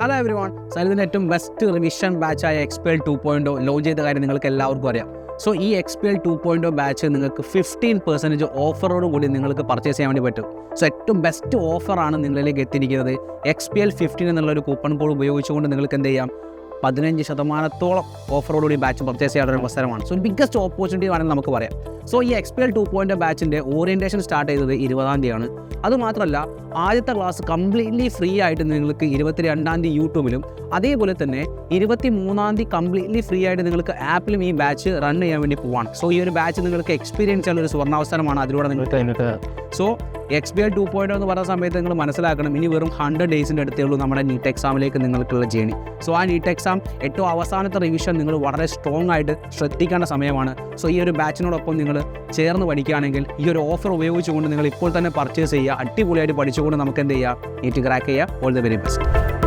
Hello every one, സൈലത്തിൻ്റെ ഏറ്റവും best revision ബാച്ചായ XPL 2.0 launch ചെയ്ത കാര്യം നിങ്ങൾക്ക് എല്ലാവർക്കും അറിയാം. സോ ഈ XPL 2.0 ബാച്ച് നിങ്ങൾക്ക് 15% ഓഫറോട് കൂടി നിങ്ങൾക്ക് പർച്ചേസ് ചെയ്യാൻ വേണ്ടി പറ്റും. സോ ഏറ്റവും ബെസ്റ്റ് ഓഫറാണ് നിങ്ങളിലേക്ക് എത്തിയിരിക്കുന്നത്. XPL 15 എന്നുള്ളൊരു കൂപ്പൺ കോഡ് ഉപയോഗിച്ചുകൊണ്ട് നിങ്ങൾക്ക് എന്ത് ചെയ്യാം, 15% ഓഫറോടുകൂടി ബാച്ച് പർച്ചേസ് ചെയ്യാനുള്ള ഒരു അവസരമാണ്. സോ ബിഗ്ഗസ്റ്റ് ഓപ്പർച്യൂണിറ്റി ആണെന്ന് നമുക്ക് പറയാം. സോ ഈ XPL 2.0 ബാച്ചിൻ്റെ ഓറിയൻറ്റേഷൻ സ്റ്റാർട്ട് ചെയ്തത് 20-ാം തീയതിയാണ്. അതുമാത്രമല്ല ആദ്യത്തെ ക്ലാസ് കംപ്ലീറ്റ്ലി ഫ്രീ ആയിട്ട് നിങ്ങൾക്ക് 22-ാം തീയതി യൂട്യൂബിലും അതേപോലെ തന്നെ 23-ാം തീയതി കംപ്ലീറ്റ്ലി ഫ്രീ ആയിട്ട് നിങ്ങൾക്ക് ആപ്പിലും ഈ ബാച്ച് റൺ ചെയ്യാൻ വേണ്ടി പോവാണ്. സോ ഈ ഒരു ബാച്ച് നിങ്ങൾക്ക് എക്സ്പീരിയൻസ് ചെയ്യാനുള്ള ഒരു സുവർണാവസരമാണ് അതിലൂടെ നിങ്ങൾക്ക്. സോ XPL 2.0 എന്ന് പറയുന്ന സമയത്ത് നിങ്ങൾ മനസ്സിലാക്കണം, ഇനി വെറും 100 ഡേയ്സിൻ്റെ അടുത്തേ ഉള്ളൂ നമ്മുടെ നീറ്റ് എക്സാമിലേക്ക് നിങ്ങൾക്കുള്ള ജേണി. സോ ആ നീറ്റ് എക്സാം ഏറ്റവും അവസാനത്തെ റിവിഷൻ നിങ്ങൾ വളരെ സ്ട്രോങ് ആയിട്ട് ശ്രദ്ധിക്കേണ്ട സമയമാണ്. സോ ഈ ഒരു ബാച്ചിനോടൊപ്പം നിങ്ങൾ ചേർന്ന് പഠിക്കുകയാണെങ്കിൽ ഈ ഒരു ഓഫർ ഉപയോഗിച്ചുകൊണ്ട് നിങ്ങൾ ഇപ്പോൾ തന്നെ പർച്ചേസ് ചെയ്യുക. അടിപൊളിയായിട്ട് പഠിച്ചുകൊണ്ട് നമുക്ക് എന്ത് ചെയ്യുക, നീറ്റ് ക്രാക്ക് ചെയ്യുക. All the very best.